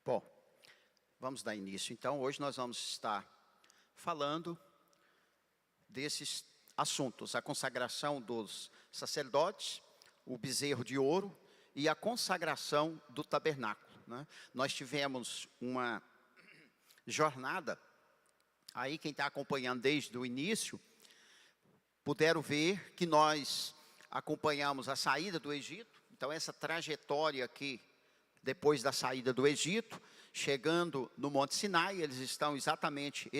Bom, vamos dar início. Então, hoje nós vamos estar falando desses assuntos: a consagração dos sacerdotes, o bezerro de ouro e a consagração do tabernáculo, né? Nós tivemos uma jornada, aí quem está acompanhando desde o início, puderam ver que nós acompanhamos a saída do Egito. Então, essa trajetória aqui, depois da saída do Egito, chegando no Monte Sinai, eles estão exatamente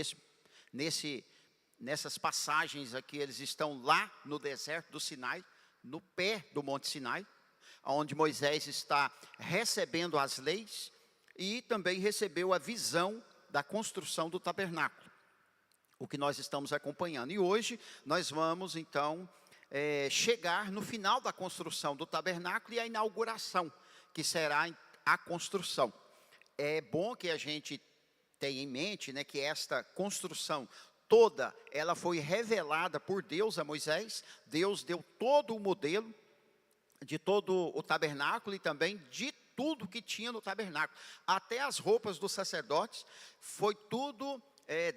nessas passagens aqui, eles estão lá no deserto do Sinai, no pé do Monte Sinai, onde Moisés está recebendo as leis e também recebeu a visão da construção do tabernáculo, o que nós estamos acompanhando. E hoje nós vamos então chegar no final da construção do tabernáculo e a inauguração, que será a construção. É bom que a gente tenha em mente, né, que esta construção toda, ela foi revelada por Deus a Moisés. Deus deu todo o modelo de todo o tabernáculo e também de tudo que tinha no tabernáculo. Até as roupas dos sacerdotes, foi tudo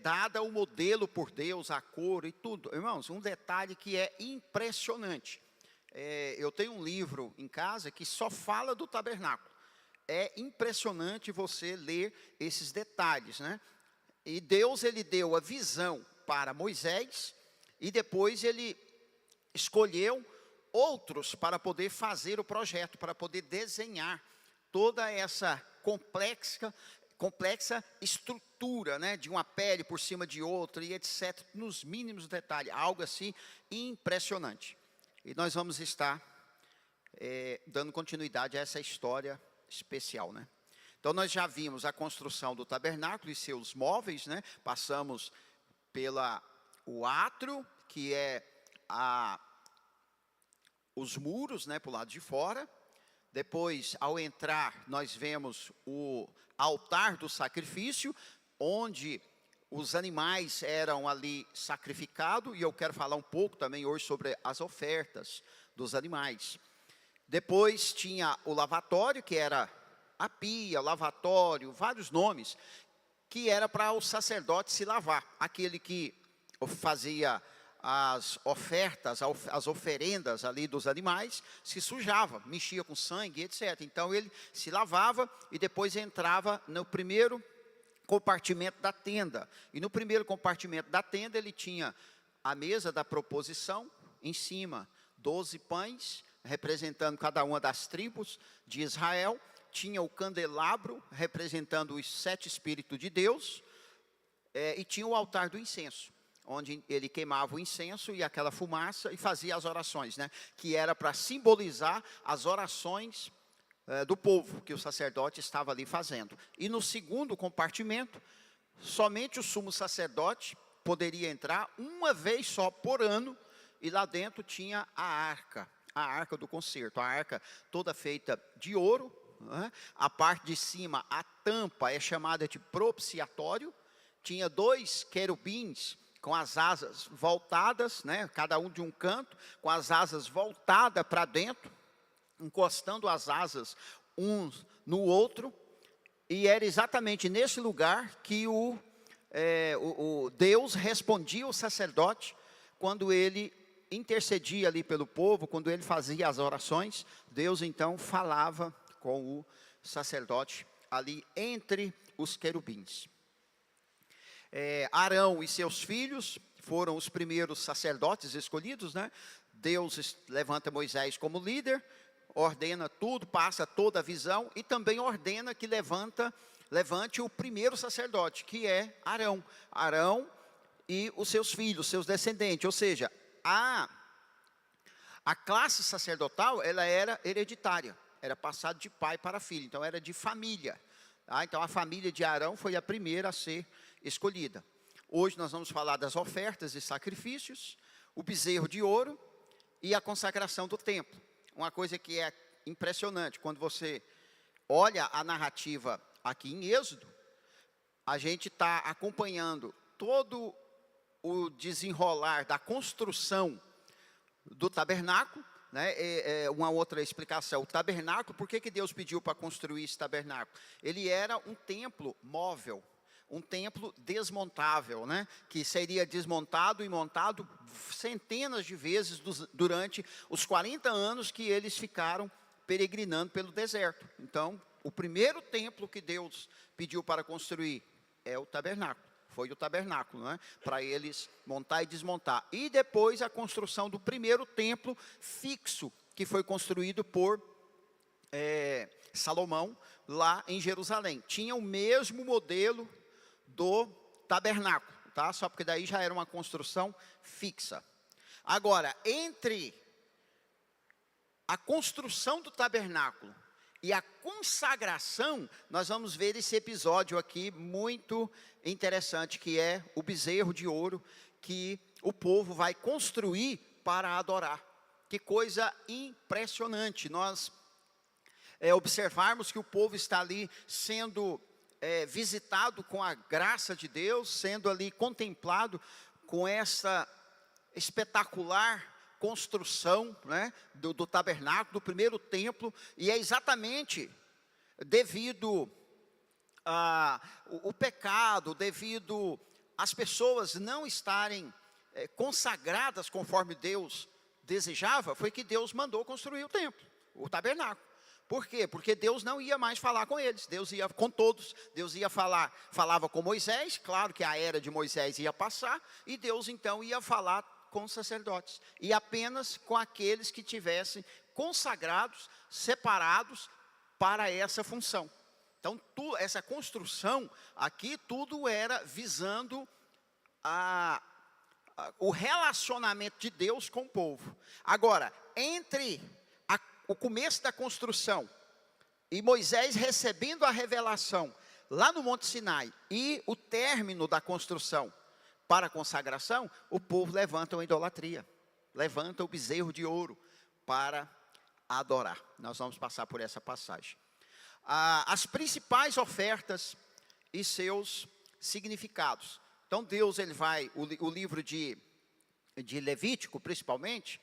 dada o modelo por Deus, a cor e tudo. Irmãos, um detalhe que é impressionante. Eu tenho um livro em casa que só fala do tabernáculo. É impressionante você ler esses detalhes, né? E Deus, ele deu a visão para Moisés e depois ele escolheu outros para poder fazer o projeto, para poder desenhar toda essa complexa estrutura, né, de uma pele por cima de outra e etc, nos mínimos detalhes, algo assim impressionante. E nós vamos estar dando continuidade a essa história especial, né? Então nós já vimos a construção do tabernáculo e seus móveis, né? Passamos o átrio, que é os muros, né, para o lado de fora. Depois, ao entrar, nós vemos o altar do sacrifício, onde os animais eram ali sacrificados, e eu quero falar um pouco também hoje sobre as ofertas dos animais. Depois tinha o lavatório, que era a pia, lavatório, vários nomes, que era para o sacerdote se lavar. Aquele que fazia as ofertas, as oferendas ali dos animais, se sujava, mexia com sangue, etc. Então ele se lavava e depois entrava no primeiro compartimento da tenda. E no primeiro compartimento da tenda ele tinha a mesa da proposição, em cima 12 pães, representando cada uma das tribos de Israel. Tinha o candelabro, representando os 7 Espíritos de Deus, e tinha o altar do incenso, onde ele queimava o incenso e aquela fumaça e fazia as orações, né, que era para simbolizar as orações do povo, que o sacerdote estava ali fazendo. E no segundo compartimento, somente o sumo sacerdote poderia entrar uma vez só por ano, e lá dentro tinha a arca do concerto, a arca toda feita de ouro, né? A parte de cima, a tampa é chamada de propiciatório. Tinha 2 querubins com as asas voltadas, né, cada um de um canto, com as asas voltadas para dentro, encostando as asas uns no outro. E era exatamente nesse lugar que o Deus respondia ao sacerdote, quando ele intercedia ali pelo povo, quando ele fazia as orações. Deus então falava com o sacerdote ali entre os querubins. Arão e seus filhos foram os primeiros sacerdotes escolhidos, né? Deus levanta Moisés como líder, ordena tudo, passa toda a visão e também ordena que levante o primeiro sacerdote, que é Arão. Arão e os seus filhos, seus descendentes, ou seja, a classe sacerdotal, ela era hereditária, era passado de pai para filho, então era de família. Então a família de Arão foi a primeira a ser escolhida. Hoje nós vamos falar das ofertas e sacrifícios, o bezerro de ouro e a consagração do templo. Uma coisa que é impressionante, quando você olha a narrativa aqui em Êxodo, a gente está acompanhando todo o desenrolar da construção do tabernáculo, né, uma outra explicação. O tabernáculo, por que Deus pediu para construir esse tabernáculo? Ele era um templo móvel, um templo desmontável, né, que seria desmontado e montado centenas de vezes durante os 40 anos que eles ficaram peregrinando pelo deserto. Então, o primeiro templo que Deus pediu para construir é o tabernáculo. Foi o tabernáculo, né? Para eles montar e desmontar. E depois a construção do primeiro templo fixo, que foi construído por Salomão, lá em Jerusalém. Tinha o mesmo modelo do tabernáculo, tá? Só porque daí já era uma construção fixa. Agora, entre a construção do tabernáculo e a consagração, nós vamos ver esse episódio aqui muito interessante, que é o bezerro de ouro que o povo vai construir para adorar. Que coisa impressionante, nós observarmos que o povo está ali sendo visitado com a graça de Deus, sendo ali contemplado com essa espetacular construção, né, do tabernáculo, do primeiro templo, e é exatamente devido ao pecado, devido às pessoas não estarem consagradas conforme Deus desejava, foi que Deus mandou construir o templo, o tabernáculo. Por quê? Porque Deus não ia mais falar com eles, Deus ia com todos, Deus ia falava com Moisés, claro que a era de Moisés ia passar, e Deus então ia falar com os sacerdotes, e apenas com aqueles que tivessem consagrados, separados para essa função. Então, essa construção aqui, tudo era visando o relacionamento de Deus com o povo. Agora, entre o começo da construção e Moisés recebendo a revelação lá no Monte Sinai e o término da construção para a consagração, o povo levanta uma idolatria, levanta o bezerro de ouro para adorar. Nós vamos passar por essa passagem. As principais ofertas e seus significados. Então Deus, ele vai, o livro de Levítico principalmente,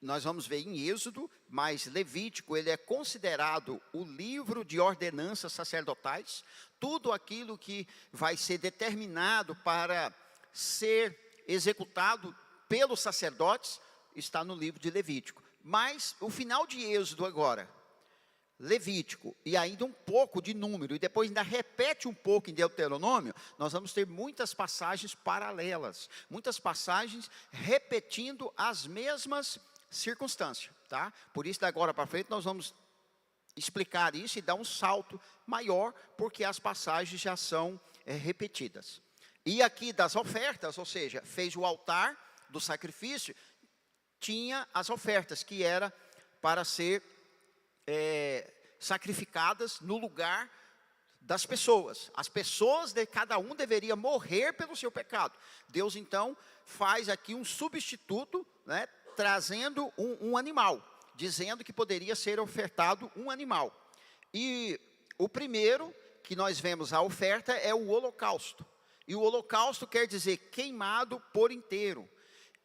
nós vamos ver em Êxodo, mas Levítico, ele é considerado o livro de ordenanças sacerdotais. Tudo aquilo que vai ser determinado para ser executado pelos sacerdotes está no livro de Levítico. Mas o final de Êxodo agora, Levítico e ainda um pouco de Número, e depois ainda repete um pouco em Deuteronômio, nós vamos ter muitas passagens paralelas, muitas passagens repetindo as mesmas circunstâncias, tá? Por isso, da agora para frente, nós vamos explicar isso e dar um salto maior, porque as passagens já são repetidas. E aqui das ofertas, ou seja, fez o altar do sacrifício, tinha as ofertas, que era para ser sacrificadas no lugar das pessoas. As pessoas de cada um deveria morrer pelo seu pecado. Deus então faz aqui um substituto, né, trazendo um animal, dizendo que poderia ser ofertado um animal. E o primeiro que nós vemos a oferta é o holocausto. E o holocausto quer dizer queimado por inteiro.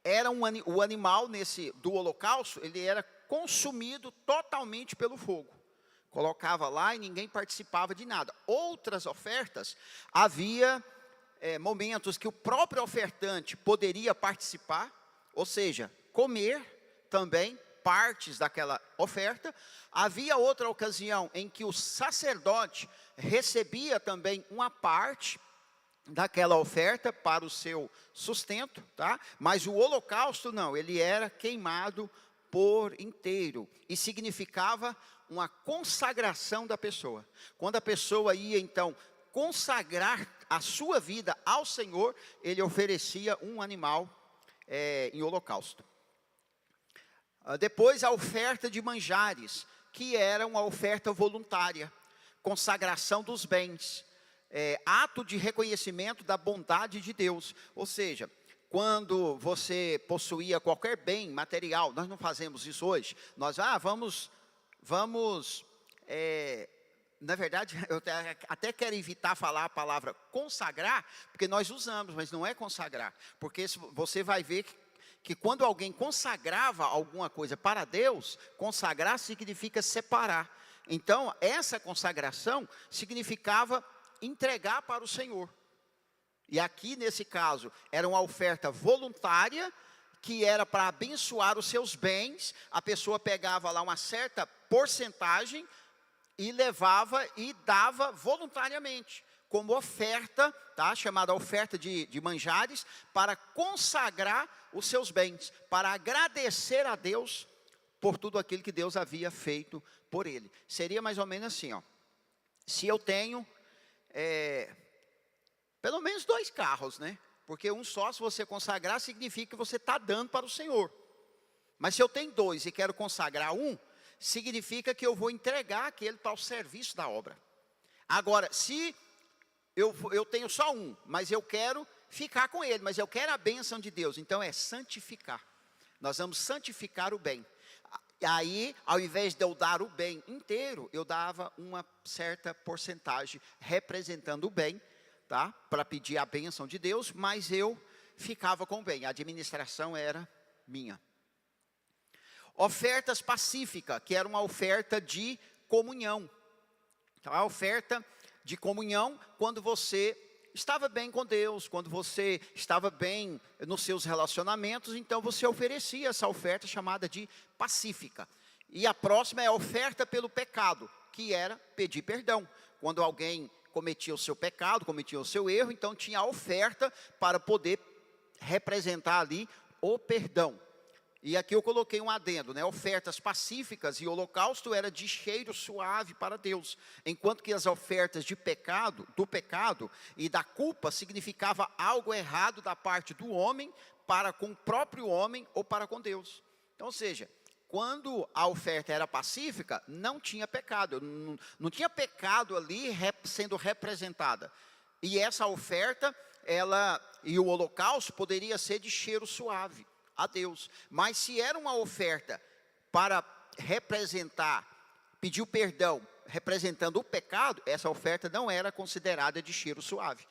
Era o animal do holocausto, ele era consumido totalmente pelo fogo. Colocava lá e ninguém participava de nada. Outras ofertas, havia momentos que o próprio ofertante poderia participar, ou seja, comer também partes daquela oferta. Havia outra ocasião em que o sacerdote recebia também uma parte daquela oferta para o seu sustento, tá? Mas o holocausto não, ele era queimado por inteiro e significava uma consagração da pessoa. Quando a pessoa ia então consagrar a sua vida ao Senhor, ele oferecia um animal em holocausto. Depois a oferta de manjares, que era uma oferta voluntária, consagração dos bens, ato de reconhecimento da bondade de Deus. Ou seja, quando você possuía qualquer bem material, nós não fazemos isso hoje, nós vamos, na verdade, eu até quero evitar falar a palavra consagrar, porque nós usamos, mas não é consagrar, porque você vai ver que quando alguém consagrava alguma coisa para Deus, consagrar significa separar. Então, essa consagração significava entregar para o Senhor. E aqui, nesse caso, era uma oferta voluntária, que era para abençoar os seus bens. A pessoa pegava lá uma certa porcentagem e levava e dava voluntariamente, como oferta, tá? Chamada oferta de manjares, para consagrar os seus bens, para agradecer a Deus por tudo aquilo que Deus havia feito por ele. Seria mais ou menos assim, ó. Se eu tenho pelo menos 2 carros, né? Porque um só, se você consagrar, significa que você está dando para o Senhor. Mas se eu tenho 2 e quero consagrar um, significa que eu vou entregar aquele para o serviço da obra. Agora, se eu tenho só um, mas eu quero ficar com ele, mas eu quero a bênção de Deus, então é santificar. Nós vamos santificar o bem. Aí, ao invés de eu dar o bem inteiro, eu dava uma certa porcentagem representando o bem, tá? Para pedir a bênção de Deus, mas eu ficava com o bem, a administração era minha. Ofertas pacíficas, que era uma oferta de comunhão. Então, a oferta de comunhão, quando você estava bem com Deus, quando você estava bem nos seus relacionamentos, então você oferecia essa oferta chamada de pacífica. E a próxima é a oferta pelo pecado, que era pedir perdão. Quando alguém cometia o seu pecado, cometia o seu erro, então tinha a oferta para poder representar ali o perdão. E aqui eu coloquei um adendo, né? Ofertas pacíficas e holocausto era de cheiro suave para Deus, enquanto que as ofertas de pecado, do pecado e da culpa significava algo errado da parte do homem para com o próprio homem ou para com Deus. Então, ou seja, quando a oferta era pacífica, não tinha pecado, não tinha pecado ali sendo representada. E essa oferta, e o holocausto poderia ser de cheiro suave a Deus. Mas se era uma oferta para representar, pedir o perdão, representando o pecado, essa oferta não era considerada de cheiro suave.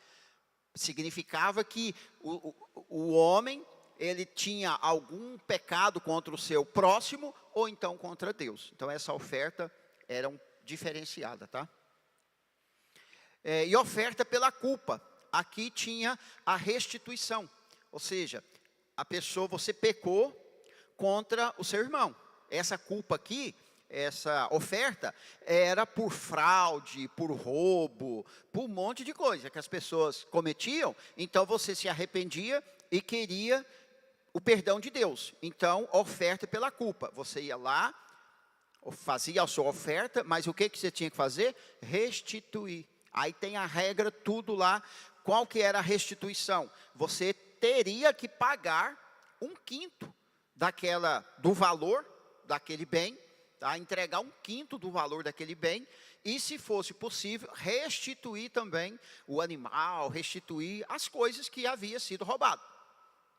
Significava que o homem, ele tinha algum pecado contra o seu próximo, ou então contra Deus. Então essa oferta era diferenciada, tá? E oferta pela culpa. Aqui tinha a restituição, ou seja, a pessoa, você pecou contra o seu irmão. Essa culpa aqui, essa oferta, era por fraude, por roubo, por um monte de coisa que as pessoas cometiam. Então você se arrependia e queria o perdão de Deus. Então, oferta pela culpa. Você ia lá, fazia a sua oferta, mas o que você tinha que fazer? Restituir. Aí tem a regra, tudo lá. Qual que era a restituição? Você teria que pagar 1/5 do valor daquele bem, tá? Entregar 1/5 do valor daquele bem, e se fosse possível, restituir também o animal, restituir as coisas que havia sido roubado.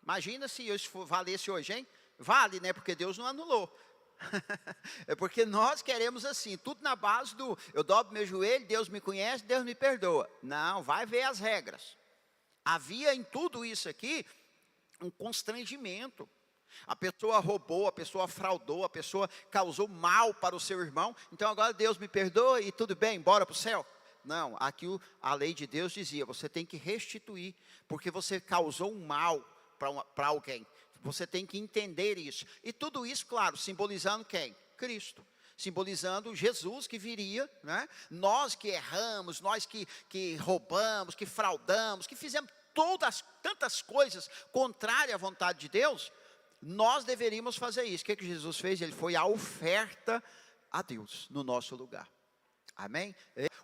Imagina se isso valesse hoje, hein? Vale, né? Porque Deus não anulou. É porque nós queremos assim, tudo na base do, eu dobro meu joelho, Deus me conhece, Deus me perdoa. Não, vai ver as regras. Havia em tudo isso aqui um constrangimento. A pessoa roubou, a pessoa fraudou, a pessoa causou mal para o seu irmão. Então agora Deus me perdoa e tudo bem, bora para o céu. Não, aqui a lei de Deus dizia, você tem que restituir, porque você causou um mal para alguém. Você tem que entender isso. E tudo isso, claro, simbolizando quem? Cristo. Simbolizando Jesus que viria, né? Nós que erramos, nós que roubamos, que fraudamos, que fizemos tantas coisas contrárias à vontade de Deus, nós deveríamos fazer isso. O que Jesus fez? Ele foi a oferta a Deus no nosso lugar. Amém?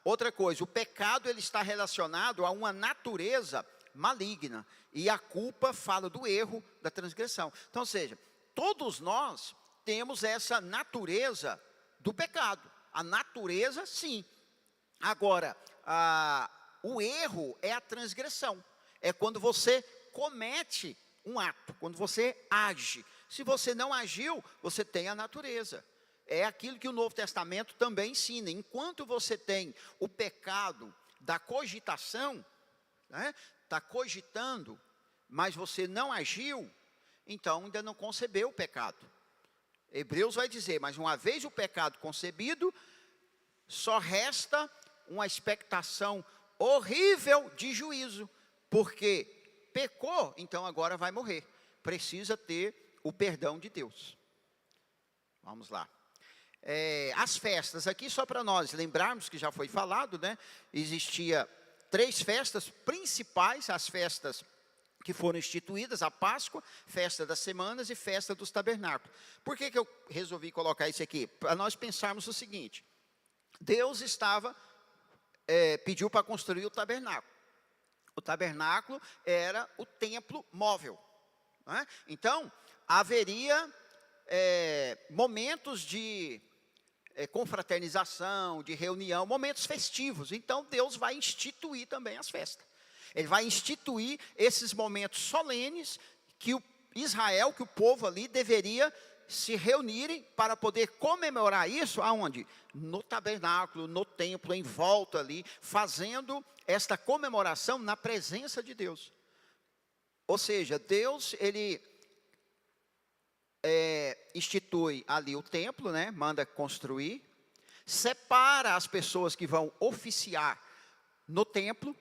Outra coisa, o pecado ele está relacionado a uma natureza maligna, e a culpa fala do erro, da transgressão. Então, ou seja, todos nós temos essa natureza do pecado. A natureza, sim. Agora, o erro é a transgressão. É quando você comete um ato, quando você age. Se você não agiu, você tem a natureza. É aquilo que o Novo Testamento também ensina. Enquanto você tem o pecado da cogitação, né? Está cogitando, mas você não agiu, então ainda não concebeu o pecado. Hebreus vai dizer, mas uma vez o pecado concebido, só resta uma expectação horrível de juízo, porque pecou, então agora vai morrer. Precisa ter o perdão de Deus. Vamos lá. As festas, aqui só para nós lembrarmos que já foi falado, né? Existia 3 festas principais, as festas que foram instituídas, a Páscoa, festa das semanas e festa dos tabernáculos. Por que eu resolvi colocar isso aqui? Para nós pensarmos o seguinte: Deus pediu para construir o tabernáculo. O tabernáculo era o templo móvel, né? Então, haveria momentos de confraternização, de reunião, momentos festivos. Então, Deus vai instituir também as festas. Ele vai instituir esses momentos solenes que Israel, que o povo ali deveria se reunirem para poder comemorar isso, aonde? No tabernáculo, no templo, em volta ali, fazendo esta comemoração na presença de Deus. Ou seja, Deus, ele institui ali o templo, né? Manda construir, separa as pessoas que vão oficiar no templo,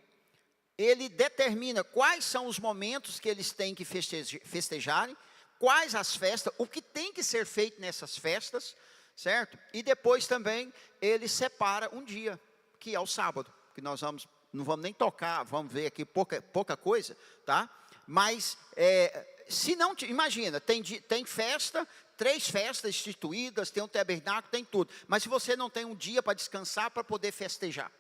ele determina quais são os momentos que eles têm que festejarem, quais as festas, o que tem que ser feito nessas festas, certo? E depois também ele separa um dia, que é o sábado, que nós não vamos nem tocar, vamos ver aqui pouca coisa, tá? Mas, se não, imagina, tem festa, 3 festas instituídas, tem um tabernáculo, tem tudo. Mas se você não tem um dia para descansar, para poder festejar,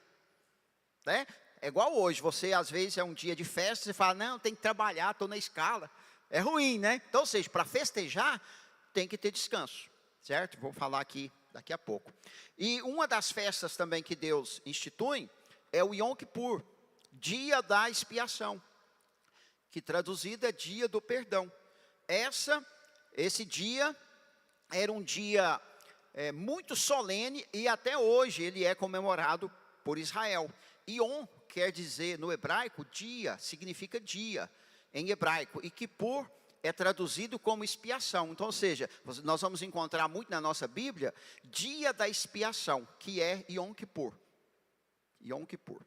né? É igual hoje, você às vezes é um dia de festa, você fala, não, tem que trabalhar, estou na escala. É ruim, né? Então, ou seja, para festejar, tem que ter descanso, certo? Vou falar aqui daqui a pouco. E uma das festas também que Deus institui é o Yom Kippur, dia da expiação, que traduzido é dia do perdão. Esse dia era um dia muito solene e até hoje ele é comemorado por Israel. Yom quer dizer no hebraico dia, significa dia em hebraico, e Kippur é traduzido como expiação. Então, ou seja, nós vamos encontrar muito na nossa Bíblia, dia da expiação, que é Yom Kippur. Yom Kippur.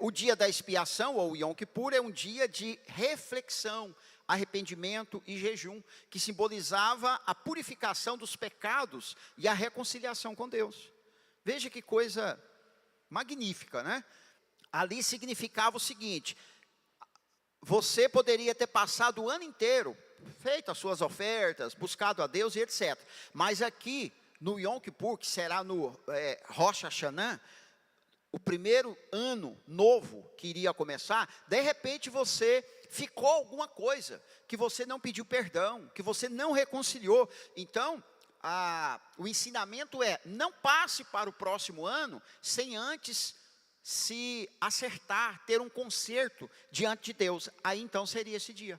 O dia da expiação, ou Yom Kippur, é um dia de reflexão, arrependimento e jejum, que simbolizava a purificação dos pecados e a reconciliação com Deus. Veja que coisa magnífica, né? Ali significava o seguinte: você poderia ter passado o ano inteiro, feito as suas ofertas, buscado a Deus e etc. Mas aqui, no Yom Kippur, que será no Rosh Hashanah, o primeiro ano novo que iria começar, de repente você ficou alguma coisa, que você não pediu perdão, que você não reconciliou. Então, o ensinamento é, não passe para o próximo ano, sem antes se acertar, ter um conserto diante de Deus. Aí então seria esse dia.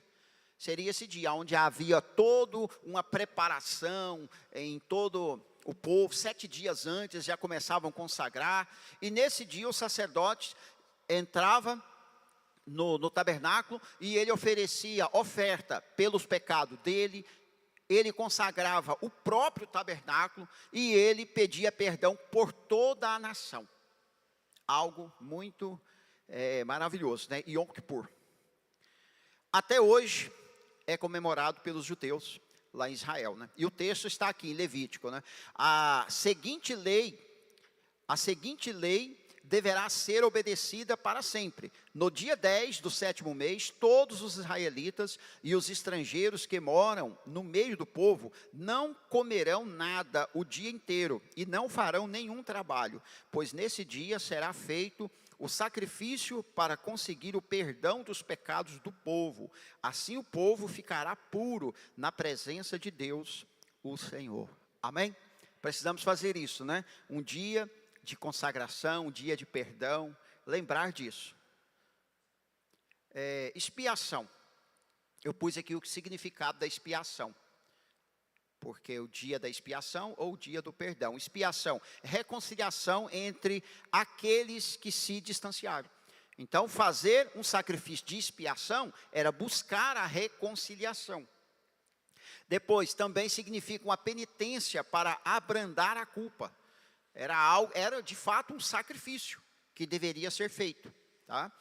Seria esse dia, onde havia toda uma preparação em todo o povo. 7 dias antes já começavam a consagrar. E nesse dia o sacerdote entrava no tabernáculo e ele oferecia oferta pelos pecados dele. Ele consagrava o próprio tabernáculo e ele pedia perdão por toda a nação. Algo muito maravilhoso, né? Yom Kippur. Até hoje é comemorado pelos judeus lá em Israel, né? E o texto está aqui em Levítico, né? A seguinte lei deverá ser obedecida para sempre. No dia 10 do 7º mês, todos os israelitas e os estrangeiros que moram no meio do povo não comerão nada o dia inteiro e não farão nenhum trabalho, pois nesse dia será feito o sacrifício para conseguir o perdão dos pecados do povo. Assim o povo ficará puro na presença de Deus, o Senhor. Amém? Precisamos fazer isso, né? Um dia de consagração, um dia de perdão, lembrar disso. Expiação. Eu pus aqui o significado da expiação. Porque o dia da expiação ou o dia do perdão. Expiação, reconciliação entre aqueles que se distanciaram. Então, fazer um sacrifício de expiação era buscar a reconciliação. Depois, também significa uma penitência para abrandar a culpa. Era de fato um sacrifício que deveria ser feito. Tá?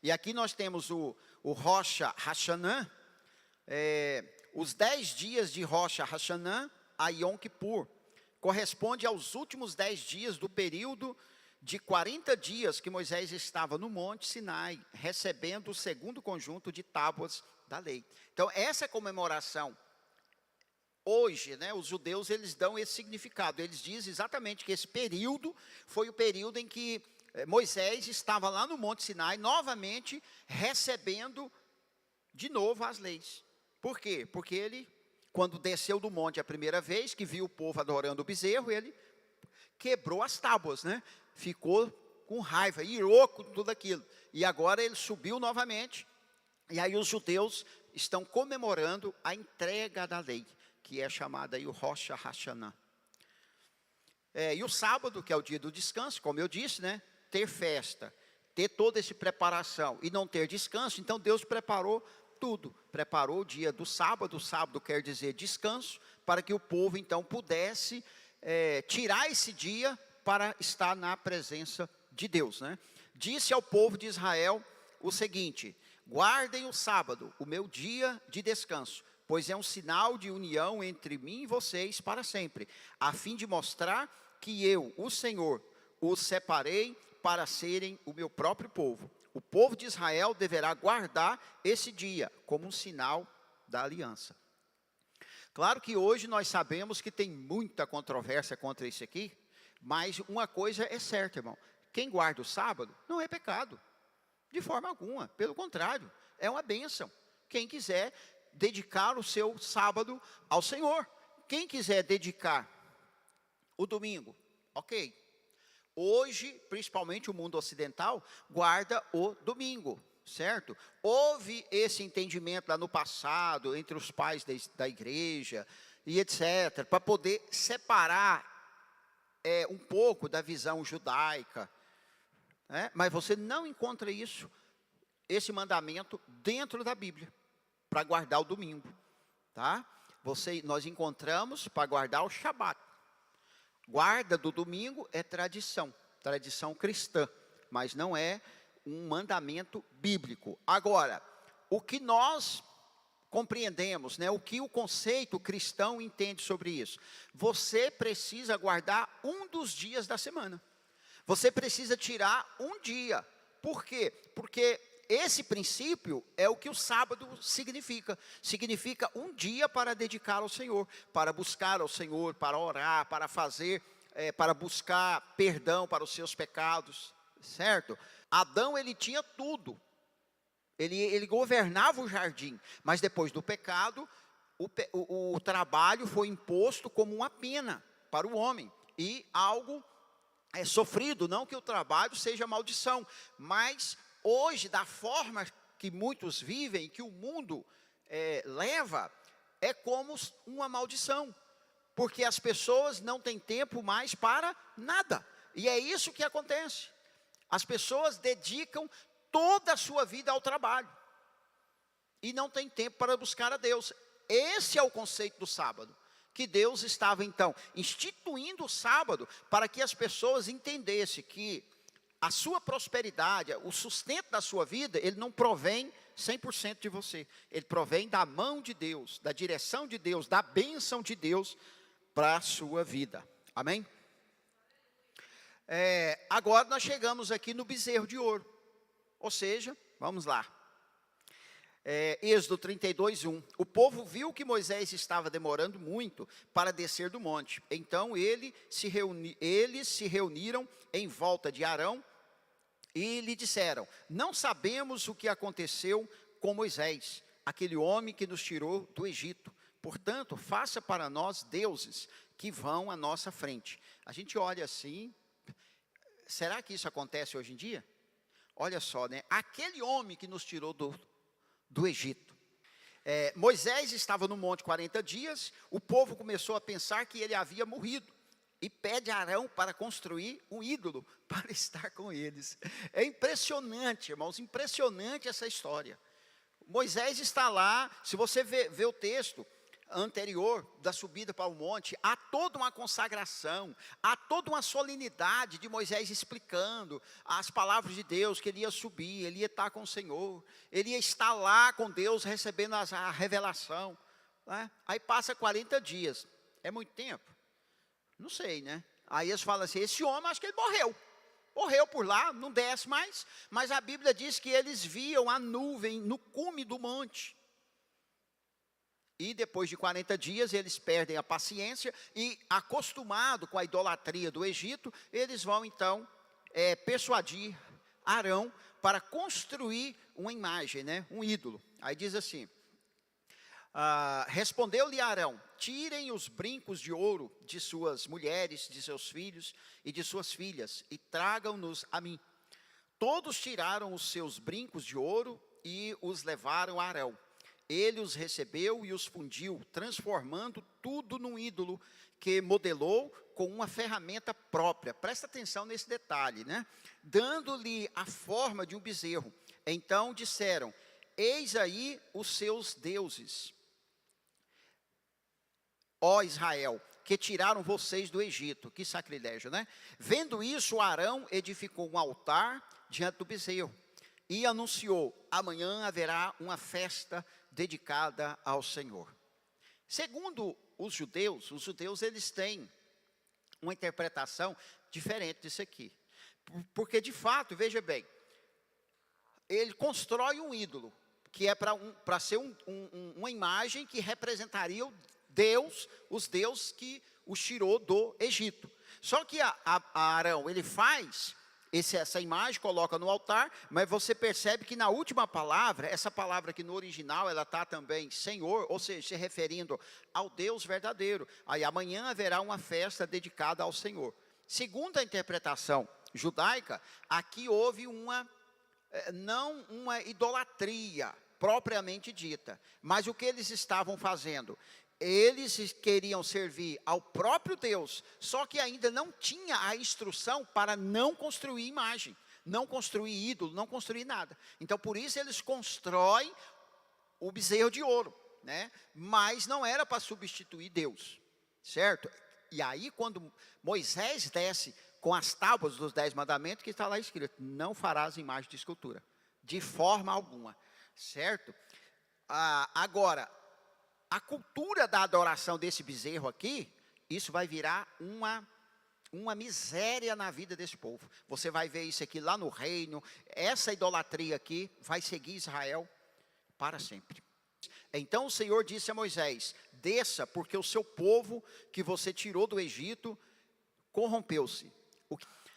E aqui nós temos o Rosh Hashanah, os 10 dias de Rosh Hashanah a Yom Kippur. Corresponde aos últimos 10 dias do período de 40 dias que Moisés estava no Monte Sinai, recebendo o segundo conjunto de tábuas da lei. Então, essa comemoração, hoje, né, os judeus, eles dão esse significado. Eles dizem exatamente que esse período foi o período em que Moisés estava lá no Monte Sinai, novamente, recebendo de novo as leis. Por quê? Porque ele, quando desceu do monte a primeira vez, que viu o povo adorando o bezerro, ele quebrou as tábuas, né? Ficou com raiva, irou com tudo aquilo. E agora ele subiu novamente, e aí os judeus estão comemorando a entrega da lei, que é chamada aí o Rosh Hashanah. E o sábado, que é o dia do descanso, como eu disse, né? Ter festa, ter toda essa preparação e não ter descanso, então Deus preparou tudo. Preparou o dia do sábado quer dizer descanso, para que o povo então pudesse tirar esse dia para estar na presença de Deus, né? Disse ao povo de Israel o seguinte: guardem o sábado, o meu dia de descanso, pois é um sinal de união entre mim e vocês para sempre, a fim de mostrar que eu, o Senhor, os separei para serem o meu próprio povo. O povo de Israel deverá guardar esse dia como um sinal da aliança. Claro que hoje nós sabemos que tem muita controvérsia contra isso aqui, mas uma coisa é certa, irmão: quem guarda o sábado não é pecado, de forma alguma, pelo contrário, é uma bênção. Quem quiser dedicar o seu sábado ao Senhor, quem quiser dedicar o domingo, ok. Hoje, principalmente o mundo ocidental, guarda o domingo, certo? Houve esse entendimento lá no passado, entre os pais da igreja, e etc., para poder separar um pouco da visão judaica, né? Mas você não encontra esse mandamento dentro da Bíblia, para guardar o domingo, tá? Nós encontramos para guardar o Shabat. Guarda do domingo é tradição cristã, mas não é um mandamento bíblico. Agora, o que nós compreendemos, né, o que o conceito cristão entende sobre isso? Você precisa guardar um dos dias da semana. Você precisa tirar um dia. Por quê? Porque esse princípio é o que o sábado significa. Significa um dia para dedicar ao Senhor, para buscar ao Senhor, para orar, para fazer, para buscar perdão para os seus pecados, certo? Adão, ele tinha tudo. Ele governava o jardim, mas depois do pecado, o trabalho foi imposto como uma pena para o homem. E algo é sofrido, não que o trabalho seja maldição, mas hoje, da forma que muitos vivem, que o mundo leva, é como uma maldição, porque as pessoas não têm tempo mais para nada, e é isso que acontece. As pessoas dedicam toda a sua vida ao trabalho, e não tem tempo para buscar a Deus. Esse é o conceito do sábado, que Deus estava então instituindo o sábado, para que as pessoas entendessem que a sua prosperidade, o sustento da sua vida, ele não provém 100% de você. Ele provém da mão de Deus, da direção de Deus, da bênção de Deus para a sua vida. Amém? Agora nós chegamos aqui no bezerro de ouro. Ou seja, vamos lá. Êxodo 32:1. O povo viu que Moisés estava demorando muito para descer do monte. Então eles se reuniram em volta de Arão e lhe disseram: não sabemos o que aconteceu com Moisés, aquele homem que nos tirou do Egito. Portanto, faça para nós deuses que vão à nossa frente. A gente olha assim, será que isso acontece hoje em dia? Olha só, né? Aquele homem que nos tirou do Egito. Moisés estava no monte 40 dias, o povo começou a pensar que ele havia morrido, e pede a Arão para construir um ídolo, para estar com eles. É impressionante, irmãos, impressionante essa história. Moisés está lá, se você vê o texto, anterior da subida para o monte, há toda uma consagração, há toda uma solenidade de Moisés explicando as palavras de Deus, que ele ia subir, ele ia estar com o Senhor, ele ia estar lá com Deus recebendo a revelação, né? Aí passa 40 dias, é muito tempo? Não sei, né? Aí eles falam assim, esse homem acho que ele morreu por lá, não desce mais, mas a Bíblia diz que eles viam a nuvem no cume do monte. E depois de 40 dias, eles perdem a paciência e, acostumado com a idolatria do Egito, eles vão então persuadir Arão para construir uma imagem, né, um ídolo. Aí diz assim, respondeu-lhe Arão, tirem os brincos de ouro de suas mulheres, de seus filhos e de suas filhas, e tragam-nos a mim. Todos tiraram os seus brincos de ouro e os levaram a Arão. Ele os recebeu e os fundiu, transformando tudo num ídolo que modelou com uma ferramenta própria. Presta atenção nesse detalhe, né? Dando-lhe a forma de um bezerro. Então disseram, eis aí os seus deuses, ó Israel, que tiraram vocês do Egito. Que sacrilégio, né? Vendo isso, Arão edificou um altar diante do bezerro e anunciou, amanhã haverá uma festa dedicada ao Senhor. Segundo os judeus eles têm uma interpretação diferente disso aqui. Porque de fato, veja bem, ele constrói um ídolo, que é para ser uma imagem que representaria os deuses que os tirou do Egito. Só que Arão, ele faz essa imagem, coloca no altar, mas você percebe que na última palavra, essa palavra que no original, ela está também Senhor, ou seja, se referindo ao Deus verdadeiro. Aí amanhã haverá uma festa dedicada ao Senhor. Segundo a interpretação judaica, aqui houve não uma idolatria propriamente dita, mas o que eles estavam fazendo? Eles queriam servir ao próprio Deus, só que ainda não tinha a instrução para não construir imagem, não construir ídolo, não construir nada. Então, por isso eles constroem o bezerro de ouro, né? Mas não era para substituir Deus, certo? E aí, quando Moisés desce com as tábuas dos 10 mandamentos, que está lá escrito, não farás imagem de escultura, de forma alguma, certo? Agora, a cultura da adoração desse bezerro aqui, isso vai virar uma miséria na vida desse povo. Você vai ver isso aqui lá no reino, essa idolatria aqui vai seguir Israel para sempre. Então o Senhor disse a Moisés, desça, porque o seu povo que você tirou do Egito, corrompeu-se.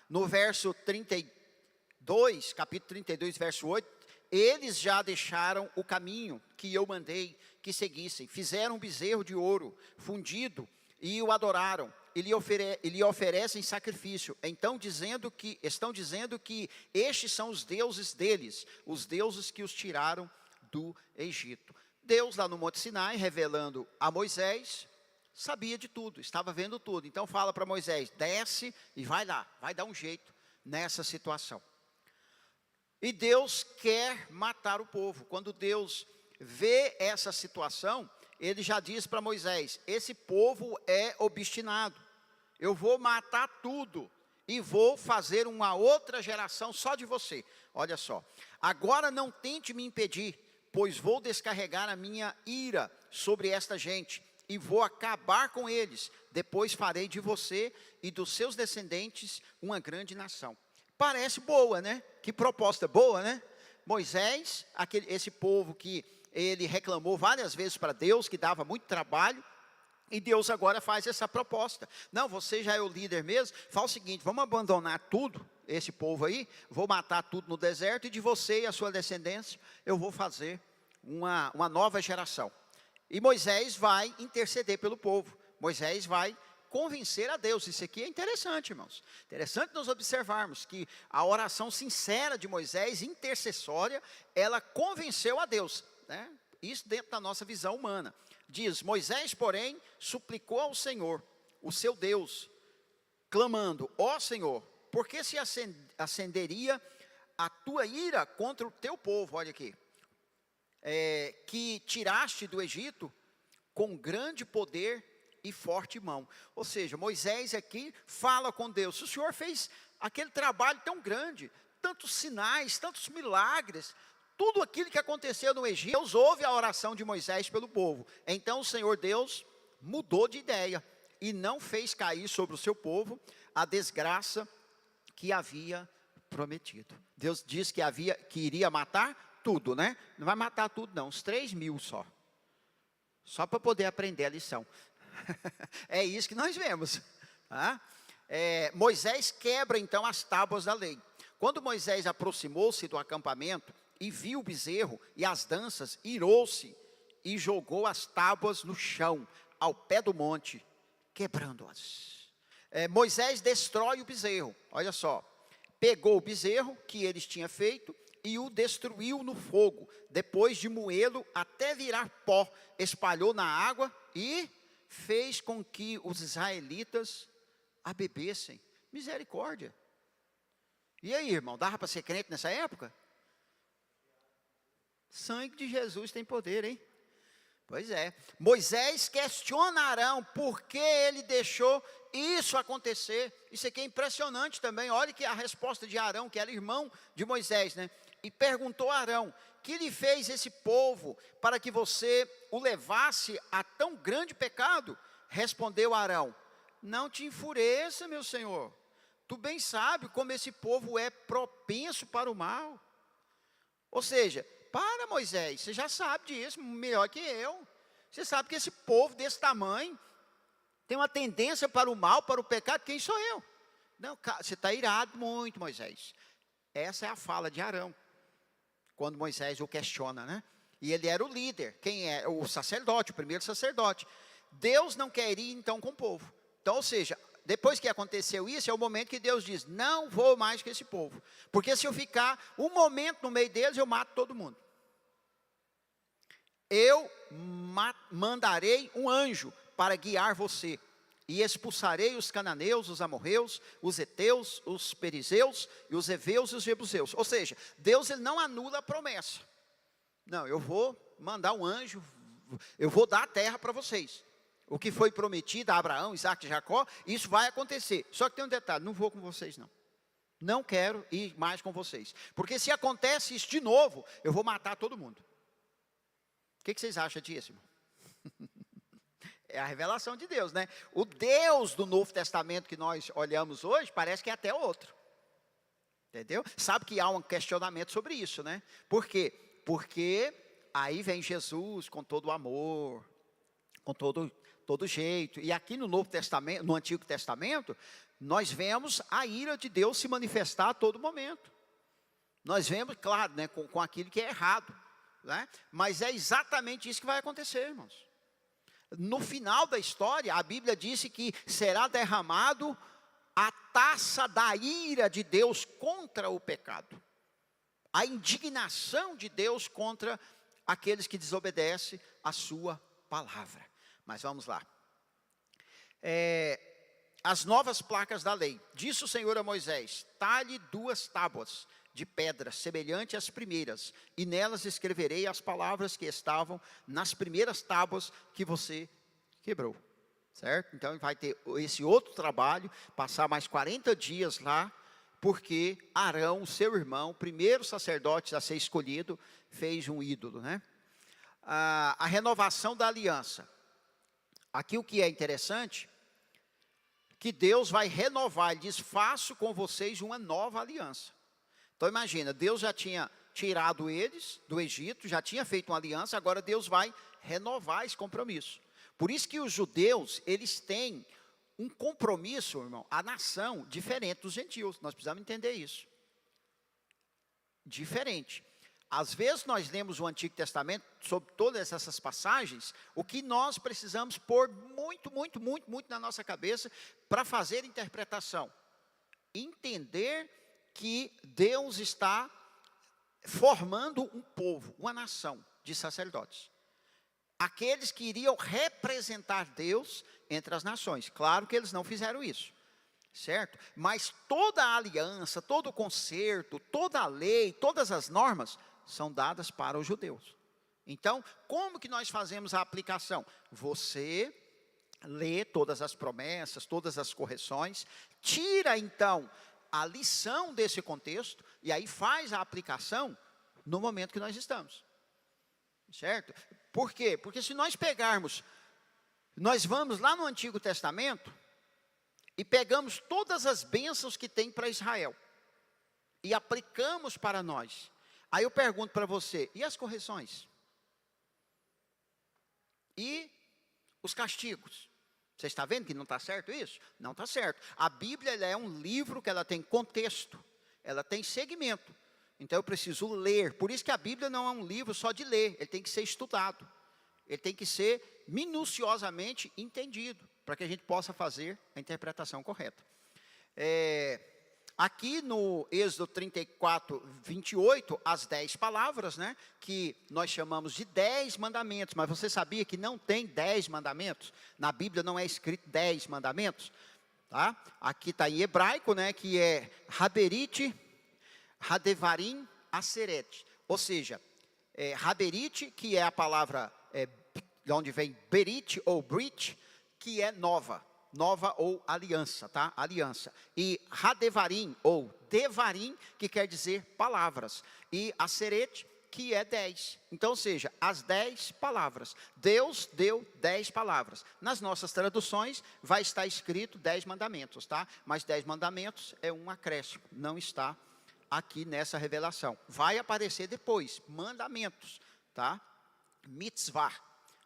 No verso 32, capítulo 32, verso 8, eles já deixaram o caminho que eu mandei que seguissem, fizeram um bezerro de ouro fundido e o adoraram, e lhe oferecem sacrifício. Então estão dizendo que estes são os deuses deles, os deuses que os tiraram do Egito. Deus lá no Monte Sinai, revelando a Moisés, sabia de tudo, estava vendo tudo. Então fala para Moisés, desce e vai lá, vai dar um jeito nessa situação. E Deus quer matar o povo. Quando Deus vê essa situação, ele já diz para Moisés, esse povo é obstinado, eu vou matar tudo e vou fazer uma outra geração só de você. Olha só, agora não tente me impedir, pois vou descarregar a minha ira sobre esta gente e vou acabar com eles, depois farei de você e dos seus descendentes uma grande nação. Parece boa, né? Que proposta boa, né? Moisés, esse povo que ele reclamou várias vezes para Deus, que dava muito trabalho, e Deus agora faz essa proposta. Não, você já é o líder mesmo, fala o seguinte, vamos abandonar tudo, esse povo aí, vou matar tudo no deserto, e de você e a sua descendência, eu vou fazer uma nova geração. E Moisés vai interceder pelo povo, Moisés vai convencer a Deus. Isso aqui é interessante, irmãos. Interessante nós observarmos que a oração sincera de Moisés, intercessória, ela convenceu a Deus, né? Isso dentro da nossa visão humana. Diz, Moisés, porém, suplicou ao Senhor, o seu Deus, clamando, ó Senhor, por que se acenderia a tua ira contra o teu povo? Olha aqui, que tiraste do Egito, com grande poder e forte mão. Ou seja, Moisés aqui fala com Deus: o Senhor fez aquele trabalho tão grande, tantos sinais, tantos milagres, tudo aquilo que aconteceu no Egito. Deus ouve a oração de Moisés pelo povo. Então o Senhor Deus mudou de ideia e não fez cair sobre o seu povo a desgraça que havia prometido. Deus disse que iria matar tudo, né? Não vai matar tudo não, uns 3.000 só para poder aprender a lição. É isso que nós vemos, tá? Moisés quebra então as tábuas da lei. Quando Moisés aproximou-se do acampamento e viu o bezerro e as danças, irou-se e jogou as tábuas no chão, ao pé do monte, quebrando-as. Moisés destrói o bezerro, olha só. Pegou o bezerro que eles tinham feito e o destruiu no fogo, depois de moê-lo até virar pó, espalhou na água e fez com que os israelitas a bebessem. Misericórdia. E aí, irmão, dava para ser crente nessa época? Sangue de Jesus tem poder, hein? Pois é. Moisés questiona Arão por que ele deixou isso acontecer. Isso aqui é impressionante também. Olha que a resposta de Arão, que era irmão de Moisés, né? E perguntou a Arão: que lhe fez esse povo para que você o levasse a tão grande pecado? Respondeu Arão: não te enfureça, meu senhor. Tu bem sabe como esse povo é propenso para o mal. Ou seja, para Moisés, você já sabe disso melhor que eu. Você sabe que esse povo desse tamanho tem uma tendência para o mal, para o pecado. Quem sou eu? Não, você está irado muito, Moisés. Essa é a fala de Arão, quando Moisés o questiona, né? E ele era o líder. Quem é? O sacerdote, o primeiro sacerdote. Deus não quer ir então com o povo. Então, ou seja, depois que aconteceu isso, é o momento que Deus diz: não vou mais com esse povo, porque se eu ficar um momento no meio deles, eu mato todo mundo. Eu mandarei um anjo para guiar você, e expulsarei os cananeus, os amorreus, os heteus, os perizeus, e os heveus e os jebuseus. Ou seja, Deus ele não anula a promessa. Não, eu vou mandar um anjo, eu vou dar a terra para vocês. O que foi prometido a Abraão, Isaac e Jacó, isso vai acontecer. Só que tem um detalhe: não vou com vocês não. Não quero ir mais com vocês. Porque se acontece isso de novo, eu vou matar todo mundo. O que vocês acham disso, irmão? É a revelação de Deus, né? O Deus do Novo Testamento que nós olhamos hoje, parece que é até outro. Entendeu? Sabe que há um questionamento sobre isso, né? Por quê? Porque aí vem Jesus com todo o amor, com todo jeito. E aqui no Novo Testamento, no Antigo Testamento, nós vemos a ira de Deus se manifestar a todo momento. Nós vemos, claro, né, com aquilo que é errado, né? Mas é exatamente isso que vai acontecer, irmãos. No final da história, a Bíblia disse que será derramado a taça da ira de Deus contra o pecado. A indignação de Deus contra aqueles que desobedecem a sua palavra. Mas vamos lá. As novas placas da lei. Disse o Senhor a Moisés: talhe 2 tábuas de pedra, semelhante às primeiras, e nelas escreverei as palavras que estavam nas primeiras tábuas que você quebrou. Certo? Então vai ter esse outro trabalho, passar mais 40 dias lá, porque Arão, seu irmão, o primeiro sacerdote a ser escolhido, fez um ídolo, né? A renovação da aliança. Aqui o que é interessante, que Deus vai renovar, ele diz: faço com vocês uma nova aliança. Então imagina, Deus já tinha tirado eles do Egito, já tinha feito uma aliança, agora Deus vai renovar esse compromisso. Por isso que os judeus, eles têm um compromisso, irmão, a nação, diferente dos gentios. Nós precisamos entender isso. Diferente. Às vezes nós lemos o Antigo Testamento, sobre todas essas passagens, o que nós precisamos pôr muito na nossa cabeça, para fazer interpretação. Entender que Deus está formando um povo, uma nação de sacerdotes. Aqueles que iriam representar Deus entre as nações. Claro que eles não fizeram isso, certo? Mas toda a aliança, todo o concerto, toda a lei, todas as normas são dadas para os judeus. Então, como que nós fazemos a aplicação? Você lê todas as promessas, todas as correções, tira então a lição desse contexto e aí faz a aplicação no momento que nós estamos. Certo? Por quê? Porque se nós pegarmos, nós vamos lá no Antigo Testamento e pegamos todas as bênçãos que tem para Israel e aplicamos para nós. Aí eu pergunto para você, e as correções? E os castigos? Você está vendo que não está certo isso? Não está certo. A Bíblia ela é um livro que ela tem contexto, ela tem segmento. Então eu preciso ler. Por isso que a Bíblia não é um livro só de ler, ele tem que ser estudado. Ele tem que ser minuciosamente entendido, para que a gente possa fazer a interpretação correta. Aqui no Êxodo 34, 28, as 10 palavras, né, que nós chamamos de 10 mandamentos, mas você sabia que não tem 10 mandamentos? Na Bíblia não é escrito 10 mandamentos, tá? Aqui está em hebraico, né, que é Haberit, Hadevarim, Aseret, ou seja, Haberit, que é a palavra, de onde vem Berit ou Brit, que é nova ou aliança, tá? Aliança. E Hadevarim ou Devarim, que quer dizer palavras. E Aseret, que é 10. Então, ou seja, as 10 palavras. Deus deu 10 palavras. Nas nossas traduções, vai estar escrito 10 mandamentos, tá? Mas 10 mandamentos é um acréscimo, não está aqui nessa revelação. Vai aparecer depois, mandamentos, tá? Mitzvah.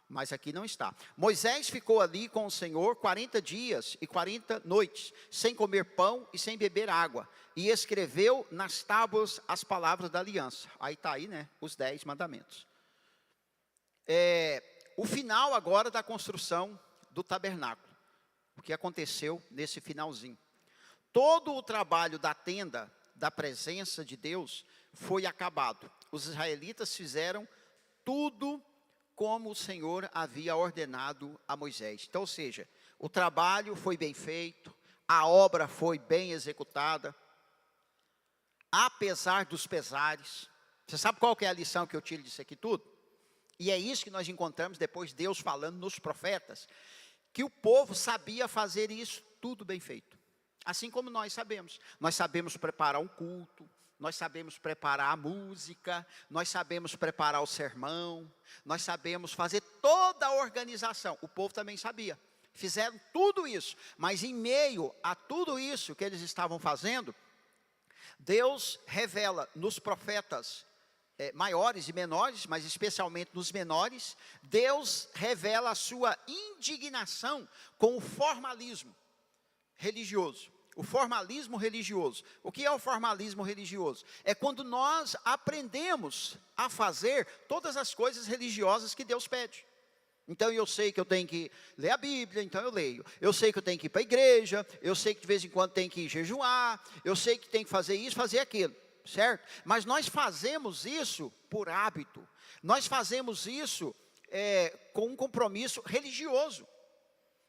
Mas aqui não está. Moisés ficou ali com o Senhor 40 dias e 40 noites, sem comer pão e sem beber água. E escreveu nas tábuas as palavras da aliança. Aí está aí, né, os 10 mandamentos. O final agora da construção do tabernáculo. O que aconteceu nesse finalzinho. Todo o trabalho da tenda, da presença de Deus, foi acabado. Os israelitas fizeram tudo como o Senhor havia ordenado a Moisés. Então, ou seja, o trabalho foi bem feito, a obra foi bem executada, apesar dos pesares. Você sabe qual que é a lição que eu tiro disso aqui tudo? E é isso que nós encontramos depois Deus falando nos profetas, que o povo sabia fazer isso tudo bem feito. Assim como nós sabemos preparar um culto, nós sabemos preparar a música, nós sabemos preparar o sermão, nós sabemos fazer toda a organização. O povo também sabia, fizeram tudo isso, mas em meio a tudo isso que eles estavam fazendo, Deus revela nos profetas maiores e menores, mas especialmente nos menores, Deus revela a sua indignação com o formalismo religioso. O formalismo religioso. O que é o formalismo religioso? É quando nós aprendemos a fazer todas as coisas religiosas que Deus pede. Então eu sei que eu tenho que ler a Bíblia, então eu leio. Eu sei que eu tenho que ir para a igreja, eu sei que de vez em quando tem que jejuar, eu sei que tem que fazer isso, fazer aquilo, certo? Mas nós fazemos isso por hábito. Nós fazemos isso com um compromisso religioso.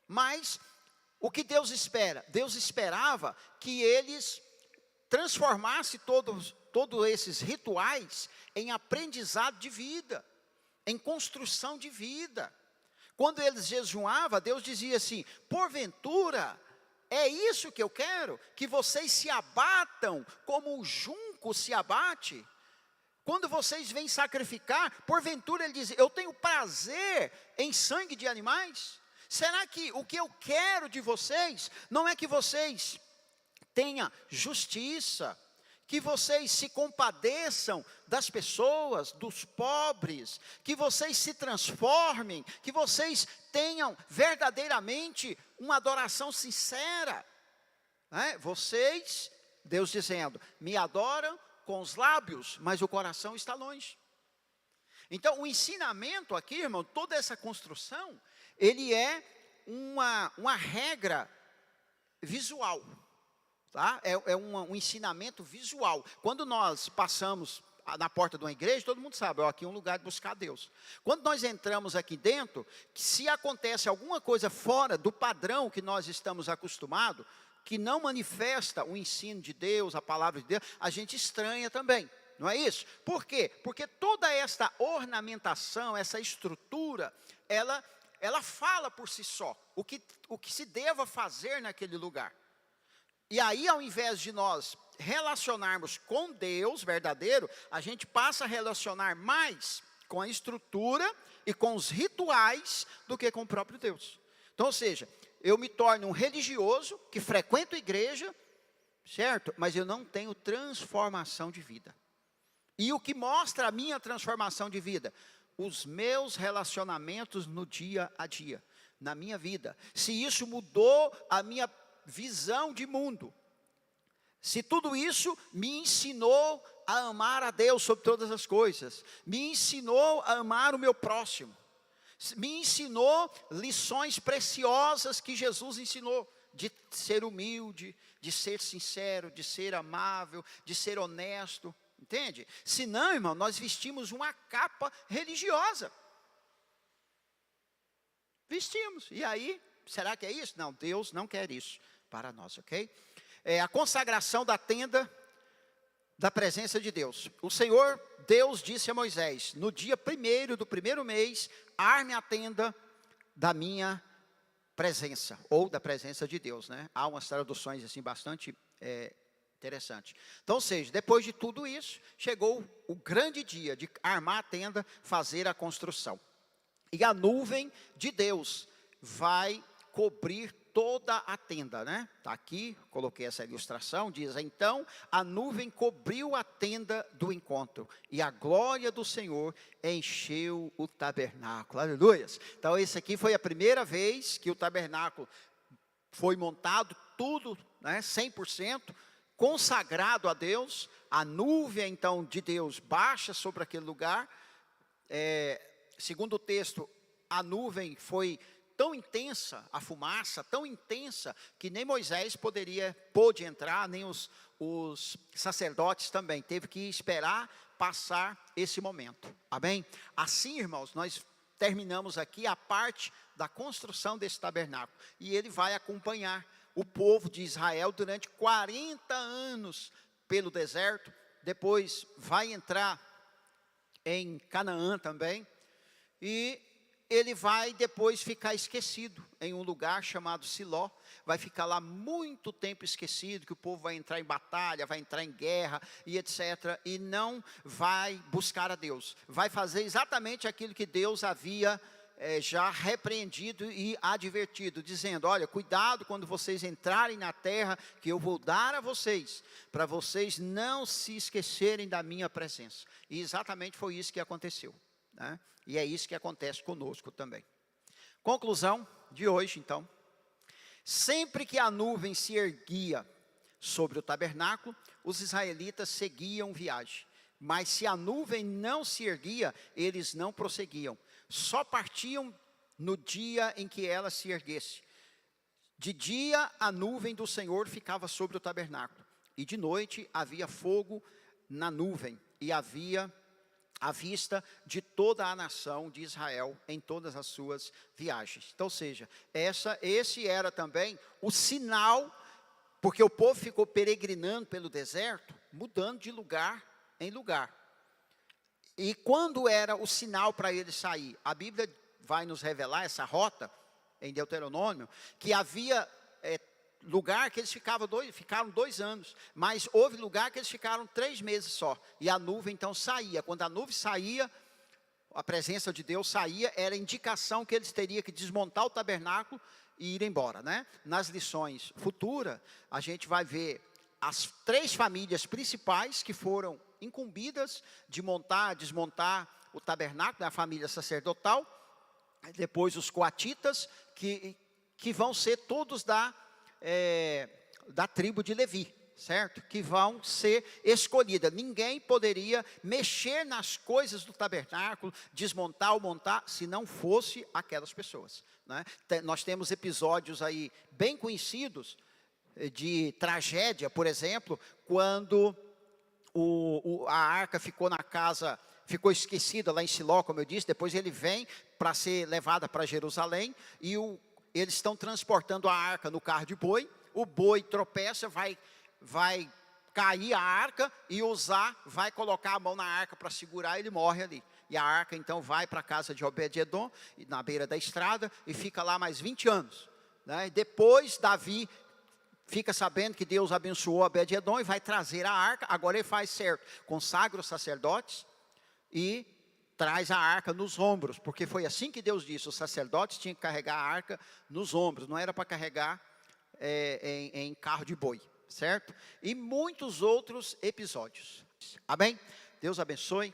Mas o que Deus espera? Deus esperava que eles transformassem todos esses rituais em aprendizado de vida, em construção de vida. Quando eles jejuavam, Deus dizia assim: porventura, é isso que eu quero? Que vocês se abatam como o junco se abate? Quando vocês vêm sacrificar, porventura ele diz: eu tenho prazer em sangue de animais? Será que o que eu quero de vocês não é que vocês tenham justiça, que vocês se compadeçam das pessoas, dos pobres, que vocês se transformem, que vocês tenham verdadeiramente uma adoração sincera? Vocês, Deus dizendo, me adoram com os lábios, mas o coração está longe. Então, o ensinamento aqui, irmão, toda essa construção, ele é uma regra visual, tá? Um ensinamento visual. Quando nós passamos na porta de uma igreja, todo mundo sabe, aqui é um lugar de buscar Deus. Quando nós entramos aqui dentro, se acontece alguma coisa fora do padrão que nós estamos acostumados, que não manifesta o ensino de Deus, a palavra de Deus, a gente estranha também. não é isso? Por quê? Porque toda esta ornamentação, essa estrutura, ela fala por si só o que se deva fazer naquele lugar. E aí, ao invés de nós relacionarmos com Deus verdadeiro, a gente passa a relacionar mais com a estrutura e com os rituais do que com o próprio Deus. Então, ou seja, eu me torno um religioso que frequento a igreja, certo? Mas eu não tenho transformação de vida. E o que mostra a minha transformação de vida? Os meus relacionamentos no dia a dia, na minha vida. Se isso mudou a minha visão de mundo. Se tudo isso me ensinou a amar a Deus sobre todas as coisas, me ensinou a amar o meu próximo, me ensinou lições preciosas que Jesus ensinou, de ser humilde, de ser sincero, de ser amável, de ser honesto, entende? Senão, irmão, nós vestimos uma capa religiosa. Vestimos, e aí, será que é isso? Não, Deus não quer isso para nós, ok? A consagração da tenda da presença de Deus. O Senhor, Deus disse a Moisés, no dia 1º do primeiro mês, arme a tenda da minha presença, ou da presença de Deus, né? Há umas traduções assim bastante interessantes. Então, ou seja, depois de tudo isso, chegou o grande dia de armar a tenda, fazer a construção. E a nuvem de Deus vai cobrir toda a tenda, né? Está aqui, coloquei essa ilustração, diz, então a nuvem cobriu a tenda do encontro, e a glória do Senhor encheu o tabernáculo, aleluia. Então esse aqui foi a primeira vez que o tabernáculo foi montado, tudo, né, 100%, consagrado a Deus. A nuvem então de Deus baixa sobre aquele lugar, segundo o texto, a nuvem foi tão intensa, a fumaça tão intensa, que nem Moisés pôde entrar, nem os sacerdotes também, teve que esperar passar esse momento, amém? Assim, irmãos, nós terminamos aqui a parte da construção desse tabernáculo, e ele vai acompanhar o povo de Israel durante 40 anos pelo deserto, depois vai entrar em Canaã também, e ele vai depois ficar esquecido em um lugar chamado Siló, vai ficar lá muito tempo esquecido, que o povo vai entrar em batalha, vai entrar em guerra e etc, e não vai buscar a Deus, vai fazer exatamente aquilo que Deus havia já repreendido e advertido, dizendo, olha, cuidado quando vocês entrarem na terra que eu vou dar a vocês, para vocês não se esquecerem da minha presença. E exatamente foi isso que aconteceu, né? E é isso que acontece conosco também. Conclusão de hoje, então. Sempre que a nuvem se erguia sobre o tabernáculo, os israelitas seguiam viagem. Mas se a nuvem não se erguia, eles não prosseguiam. Só partiam no dia em que ela se erguesse. De dia a nuvem do Senhor ficava sobre o tabernáculo, e de noite havia fogo na nuvem, e havia à vista de toda a nação de Israel em todas as suas viagens. Então, ou seja, esse era também o sinal, porque o povo ficou peregrinando pelo deserto, mudando de lugar em lugar. E quando era o sinal para ele sair? A Bíblia vai nos revelar essa rota, em Deuteronômio, que havia lugar que eles ficaram 2 anos, mas houve lugar que eles ficaram 3 meses só, e a nuvem então saía. Quando a nuvem saía, a presença de Deus saía, era indicação que eles teriam que desmontar o tabernáculo e ir embora, né? Nas lições futuras, a gente vai ver as 3 famílias principais que foram incumbidas de desmontar o tabernáculo, a família sacerdotal, depois os coatitas, que vão ser todos da tribo de Levi, certo? Que vão ser escolhidas. Ninguém poderia mexer nas coisas do tabernáculo, desmontar ou montar, se não fosse aquelas pessoas, né? Nós temos episódios aí bem conhecidos de tragédia, por exemplo, quando a arca ficou esquecida lá em Siló, como eu disse. Depois ele vem para ser levada para Jerusalém, e eles estão transportando a arca no carro de boi, o boi tropeça, vai cair a arca e Uzá vai colocar a mão na arca para segurar, ele morre ali. E a arca então vai para a casa de Obed-edom, na beira da estrada, e fica lá mais 20 anos. Né? E depois Davi fica sabendo que Deus abençoou Obed-edom e vai trazer a arca. Agora ele faz certo, consagra os sacerdotes e traz a arca nos ombros, porque foi assim que Deus disse, os sacerdotes tinham que carregar a arca nos ombros, não era para carregar em carro de boi, certo? E muitos outros episódios. Amém? Deus abençoe.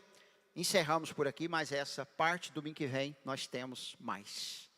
Encerramos por aqui, mas essa parte, domingo que vem, nós temos mais.